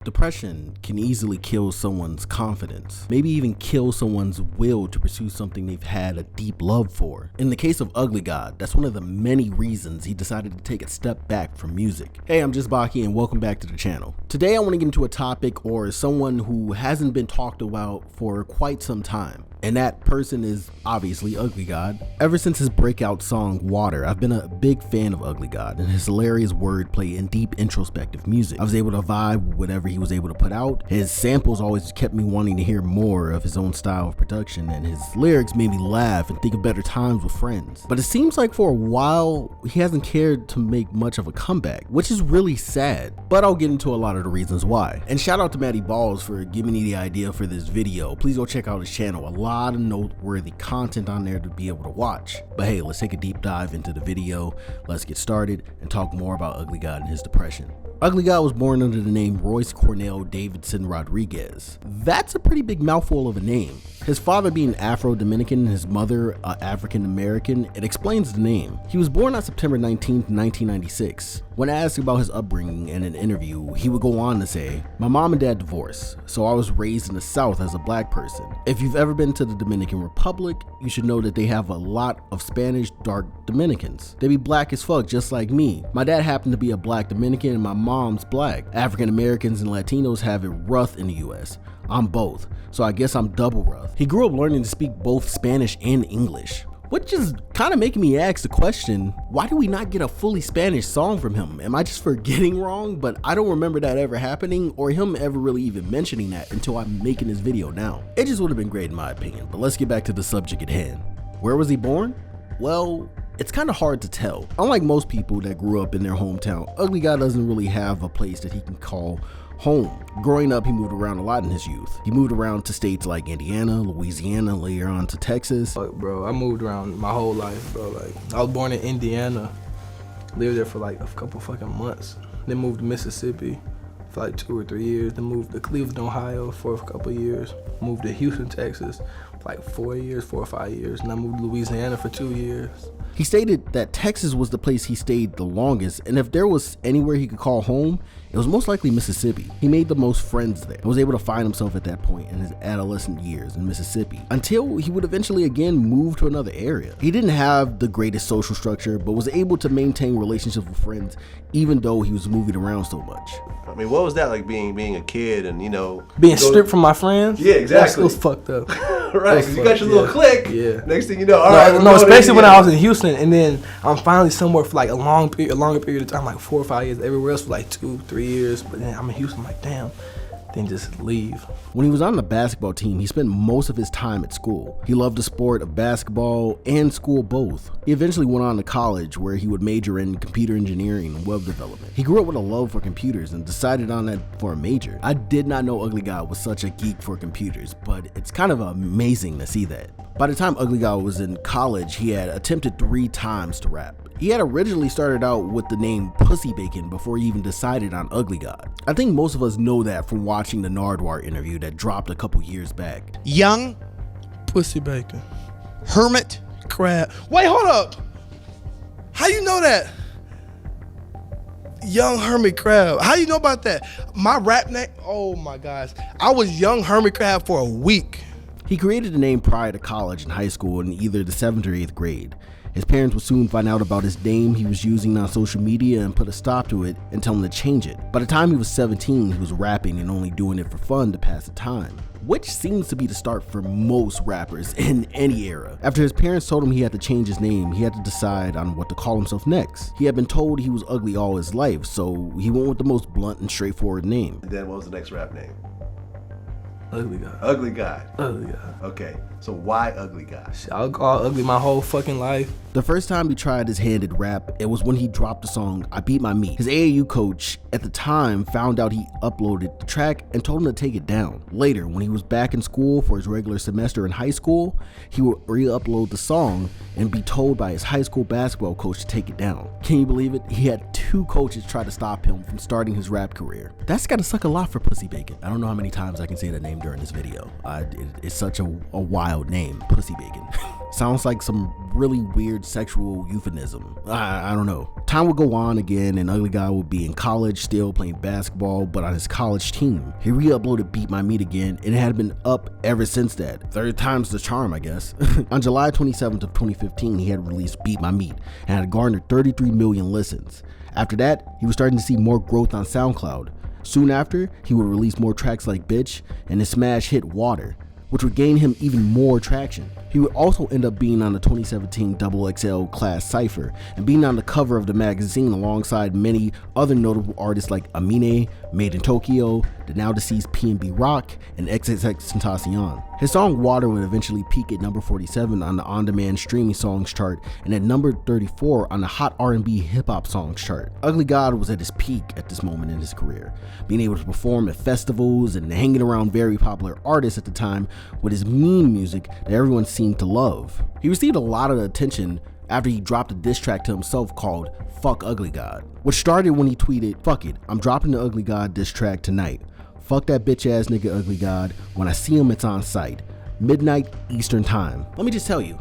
Depression can easily kill someone's confidence, maybe even kill someone's will to pursue something they've had a deep love for. In the case of Ugly God, that's one of the many reasons he decided to take a step back from music. Hey, I'm just Baki and welcome back to the channel. Today I want to get into a topic or someone who hasn't been talked about for quite some time. And that person is obviously Ugly God. Ever since his breakout song Water, I've been a big fan of Ugly God and his hilarious wordplay and deep introspective music. I was able to vibe with whatever he was able to put out. His samples always kept me wanting to hear more of his own style of production, and his lyrics made me laugh and think of better times with friends. But it seems like for a while, he hasn't cared to make much of a comeback, which is really sad, but I'll get into a lot of the reasons why. And shout out to Matty Balls for giving me the idea for this video. Please go check out his channel. A lot of noteworthy content on there to be able to watch. But hey, let's take a deep dive into the video. Let's get started and talk more about Ugly God and his depression. Ugly God was born under the name Royce Cornell Davidson Rodriguez. That's a pretty big mouthful of a name. His father being Afro-Dominican and his mother African-American, it explains the name. He was born on September 19th, 1996. When asked about his upbringing in an interview, he would go on to say, "My mom and dad divorced, so I was raised in the South as a black person. If you've ever been to the Dominican Republic, you should know that they have a lot of Spanish dark Dominicans. They be black as fuck just like me. My dad happened to be a black Dominican and my mom's black. African Americans and Latinos have it rough in the US. I'm both, so I guess I'm double rough." He grew up learning to speak both Spanish and English, which is kind of making me ask the question, why do we not get a fully Spanish song from him? Am I just forgetting wrong? But I don't remember that ever happening or him ever really even mentioning that until I'm making this video now. It just would have been great in my opinion, but let's get back to the subject at hand. Where was he born? Well, it's kind of hard to tell. Unlike most people that grew up in their hometown, Ugly God doesn't really have a place that he can call home. Growing up, he moved around a lot in his youth. He moved around to states like Indiana, Louisiana, later on to Texas. Bro, I moved around my whole life, bro. Like, I was born in Indiana, lived there for like a couple fucking months. Then moved to Mississippi for like 2 or 3 years. Then moved to Cleveland, Ohio for a couple years. Moved to Houston, Texas for like 4 or 5 years. And I moved to Louisiana for 2 years. He stated that Texas was the place he stayed the longest, and if there was anywhere he could call home, it was most likely Mississippi. He made the most friends there and was able to find himself at that point in his adolescent years in Mississippi, until he would eventually again move to another area. He didn't have the greatest social structure, but was able to maintain relationships with friends even though he was moving around so much. I mean, what was that like being a kid and, you know, being stripped from my friends? Yeah, exactly. That was fucked up. Right, because you got your little clique. Yeah. Next thing you know, all right. No, especially when I was in Houston, and then I'm finally somewhere for like a longer period of time, like 4 or 5 years. Everywhere else for like 2, 3 years. But then I'm in Houston, I'm like, damn. Then just leave. When he was on the basketball team, he spent most of his time at school. He loved the sport of basketball and school both. He eventually went on to college where he would major in computer engineering and web development. He grew up with a love for computers and decided on that for a major. I did not know Ugly God was such a geek for computers, but it's kind of amazing to see that. By the time Ugly God was in college, he had attempted 3 times to rap. He had originally started out with the name Pussy Bacon before he even decided on Ugly God. I think most of us know that from watching the Nardwuar interview that dropped a couple years back. Young Pussy Bacon. Hermit Crab. Wait, hold up. How you know that? Young Hermit Crab. How you know about that? My rap name, oh my gosh. I was Young Hermit Crab for a week. He created the name prior to college and high school in either the 7th or 8th grade. His parents would soon find out about his name he was using on social media and put a stop to it and tell him to change it. By the time he was 17, he was rapping and only doing it for fun to pass the time, which seems to be the start for most rappers in any era. After his parents told him he had to change his name, he had to decide on what to call himself next. He had been told he was ugly all his life, so he went with the most blunt and straightforward name. And then what was the next rap name? Ugly God. Ugly God. Ugly God. Okay, so why Ugly God? I'll call ugly my whole fucking life. The first time he tried his hand at rap, it was when he dropped the song I Beat My Meat. His AAU coach at the time found out he uploaded the track and told him to take it down. Later, when he was back in school for his regular semester in high school, he would re-upload the song and be told by his high school basketball coach to take it down. Can you believe it? He had 2 coaches try to stop him from starting his rap career. That's gotta suck a lot for Pussy Bacon. I don't know how many times I can say that name name during this video. It's such a wild name, Pussy Bacon. Sounds like some really weird sexual euphemism. I don't know. Time would go on again, and Ugly God would be in college still playing basketball, but on his college team. He re-uploaded Beat My Meat again, and it had been up ever since that. Third time's the charm, I guess. On July 27th of 2015, he had released Beat My Meat and had garnered 33 million listens. After that, he was starting to see more growth on SoundCloud. Soon after, he would release more tracks like Bitch and his smash hit Water, which would gain him even more traction. He would also end up being on the 2017 XXL class Cypher and being on the cover of the magazine alongside many other notable artists like Amine, Made in Tokyo, the now deceased PNB Rock, and XXXTentacion. His song Water would eventually peak at number 47 on the on-demand streaming songs chart and at number 34 on the Hot R&B Hip Hop Songs chart. Ugly God was at his peak at this moment in his career, being able to perform at festivals and hanging around very popular artists at the time with his meme music that everyone seemed to love. He received a lot of attention after he dropped a diss track to himself called Fuck Ugly God, which started when he tweeted, "Fuck it, I'm dropping the Ugly God diss track tonight. Fuck that bitch ass nigga Ugly God. When I see him, it's on site. Midnight Eastern time." Let me just tell you,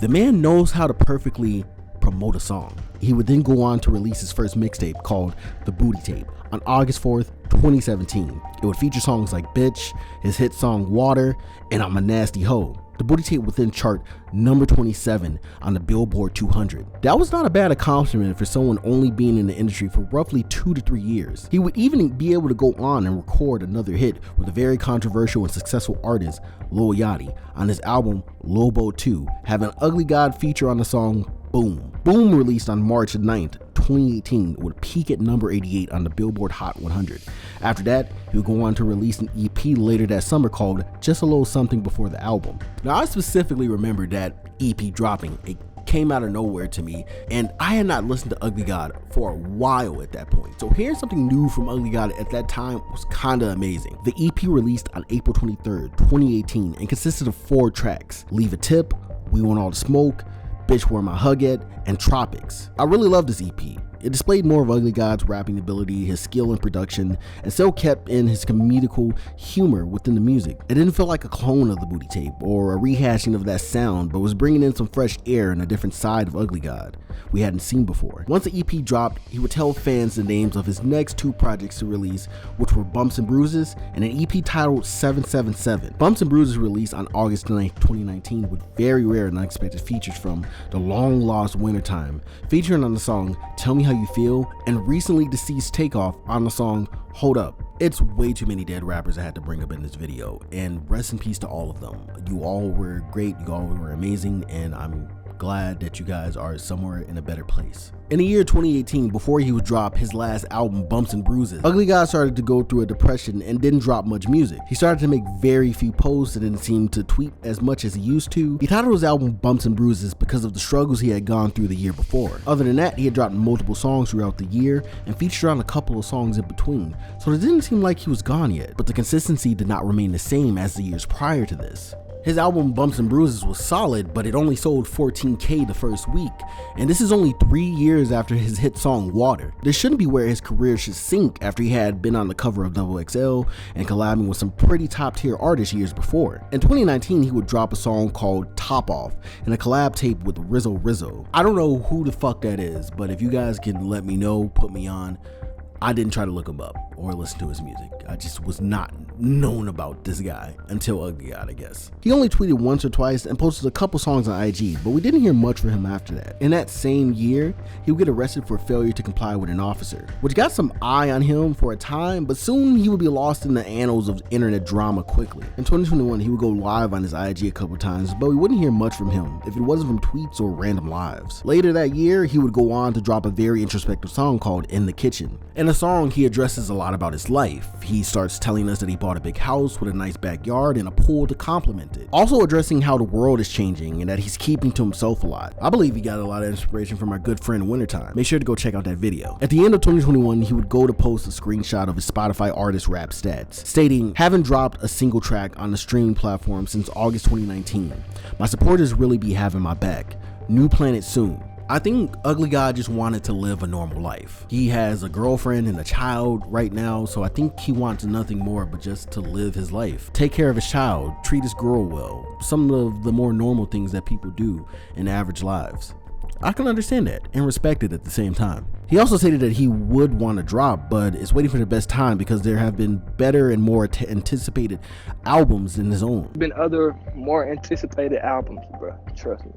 the man knows how to perfectly promote a song. He would then go on to release his first mixtape called The Booty Tape on August 4th, 2017. It would feature songs like Bitch, his hit song Water, and I'm a Nasty Hoe. The Booty Tape would then chart number 27 on the Billboard 200. That was not a bad accomplishment for someone only being in the industry for roughly 2 to 3 years. He would even be able to go on and record another hit with a very controversial and successful artist, Lil Yachty, on his album Lobo 2, having Ugly God feature on the song Boom. Boom, released on March 9th, 2018, would peak at number 88 on the Billboard Hot 100. After that, he would go on to release an EP later that summer called Just a Little Something Before the Album. Now, I specifically remember that EP dropping. It came out of nowhere to me, and I had not listened to Ugly God for a while at that point. So hearing something new from Ugly God at that time was kinda amazing. The EP released on April 23rd, 2018, and consisted of 4 tracks: Leave a Tip, We Want All the Smoke, Bitch Where My Hug At, and Tropics. I really love this EP. It displayed more of Ugly God's rapping ability, his skill in production, and still kept in his comedical humor within the music. It didn't feel like a clone of the Booty Tape or a rehashing of that sound, but was bringing in some fresh air and a different side of Ugly God we hadn't seen before. Once the EP dropped, he would tell fans the names of his next 2 projects to release, which were Bumps and Bruises and an EP titled 777. Bumps and Bruises released on August 9th, 2019, with very rare and unexpected features from the long-lost Wintertime, featuring on the song Tell Me How You Feel, and recently deceased Takeoff on the song Hold Up. It's way too many dead rappers I had to bring up in this video, and rest in peace to all of them. You all were great, you all were amazing, and I'm glad that you guys are somewhere in a better place. In the year 2018, before he would drop his last album, Bumps and Bruises, Ugly God started to go through a depression and didn't drop much music. He started to make very few posts and didn't seem to tweet as much as he used to. He titled his album Bumps and Bruises because of the struggles he had gone through the year before. Other than that, he had dropped multiple songs throughout the year and featured on a couple of songs in between, so it didn't seem like he was gone yet, but the consistency did not remain the same as the years prior to this. His album Bumps and Bruises was solid, but it only sold 14K the first week, and this is only 3 years after his hit song Water. This shouldn't be where his career should sink after he had been on the cover of XXL and collabing with some pretty top tier artists years before. In 2019, he would drop a song called Top Off and a collab tape with Rizzo. I don't know who the fuck that is, but if you guys can let me know, put me on. I didn't try to look him up or listen to his music. I just was not known about this guy until Ugly God, I guess. He only tweeted once or twice and posted a couple songs on IG, but we didn't hear much from him after that. In that same year, he would get arrested for failure to comply with an officer, which got some eye on him for a time, but soon he would be lost in the annals of internet drama quickly. In 2021, he would go live on his IG a couple times, but we wouldn't hear much from him if it wasn't from tweets or random lives. Later that year, he would go on to drop a very introspective song called In the Kitchen. In the song, he addresses a lot about his life. He starts telling us that he bought a big house with a nice backyard and a pool to complement it. Also addressing how the world is changing and that he's keeping to himself a lot. I believe he got a lot of inspiration from our good friend Wintertime. Make sure to go check out that video. At the end of 2021, he would go to post a screenshot of his Spotify artist rap stats, stating, "Haven't dropped a single track on the streaming platform since August 2019. My supporters really be having my back. New planet soon. I think Ugly God just wanted to live a normal life. He has a girlfriend and a child right now, so I think he wants nothing more but just to live his life. Take care of his child, treat his girl well, some of the more normal things that people do in average lives. I can understand that and respect it at the same time. He also stated that he would want to drop, but is waiting for the best time because there have been better and more anticipated albums than his own. Been other more anticipated albums, bro. Trust me.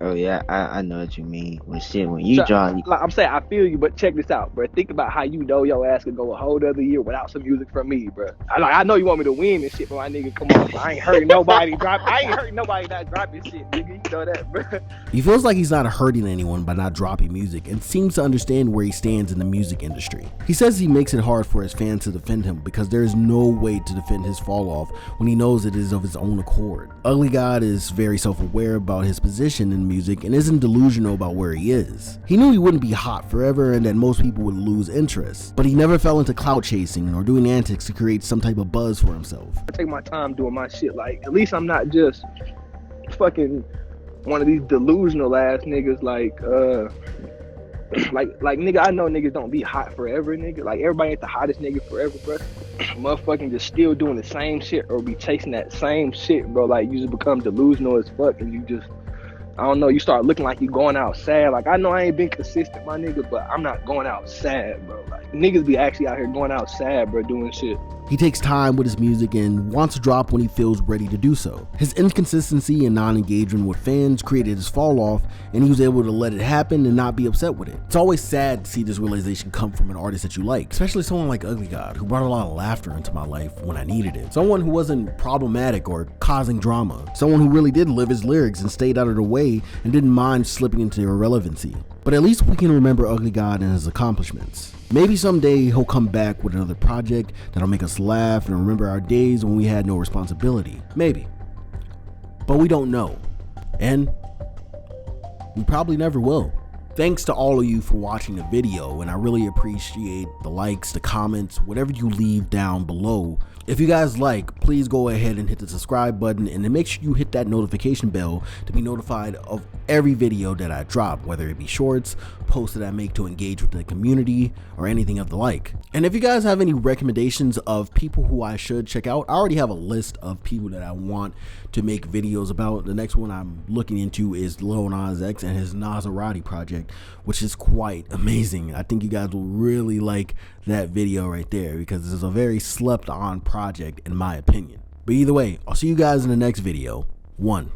Oh yeah, I know what you mean. When you draw, like I'm saying, I feel you, but check this out, bro. Think about how you know your ass could go a whole other year without some music from me, bro. I know you want me to win and shit, but my nigga, come on, bro. I ain't hurting nobody. I ain't hurting nobody not dropping shit, nigga. You know that, bro. He feels like he's not hurting anyone by not dropping music and seems to understand where he stands in the music industry. He says he makes it hard for his fans to defend him because there is no way to defend his fall off when he knows it is of his own accord. Ugly God is very self-aware about his position in music and isn't delusional about where he is. He knew he wouldn't be hot forever and that most people would lose interest, but he never fell into clout chasing or doing antics to create some type of buzz for himself. I take my time doing my shit. Like, at least I'm not just fucking one of these delusional ass niggas like nigga, I know niggas don't be hot forever, nigga. Like, everybody ain't the hottest nigga forever, bro. Motherfucking just still doing the same shit or be chasing that same shit, bro. Like, you just become delusional as fuck and you just, I don't know, you start looking like you going out sad. Like, I know I ain't been consistent, my nigga, but I'm not going out sad, bro. Like, niggas be actually out here going out sad, bro, doing shit. He takes time with his music and wants to drop when he feels ready to do so. His inconsistency and non-engagement with fans created his fall off, and he was able to let it happen and not be upset with it. It's always sad to see this realization come from an artist that you like, especially someone like Ugly God, who brought a lot of laughter into my life when I needed it. Someone who wasn't problematic or causing drama. Someone who really did live his lyrics and stayed out of the way and didn't mind slipping into irrelevancy. But at least we can remember Ugly God and his accomplishments. Maybe someday he'll come back with another project that'll make us laugh and remember our days when we had no responsibility. Maybe. But we don't know. And we probably never will. Thanks to all of you for watching the video, and I really appreciate the likes, the comments, whatever you leave down below. If you guys like, please go ahead and hit the subscribe button and then make sure you hit that notification bell to be notified of every video that I drop, whether it be shorts, posts that I make to engage with the community, or anything of the like. And if you guys have any recommendations of people who I should check out, I already have a list of people that I want to make videos about. The next one I'm looking into is Lil Nas X and his Maserati project, which is quite amazing. I think you guys will really like that video right there because it's a very slept on project in my opinion. But either way, I'll see you guys in the next video. 1.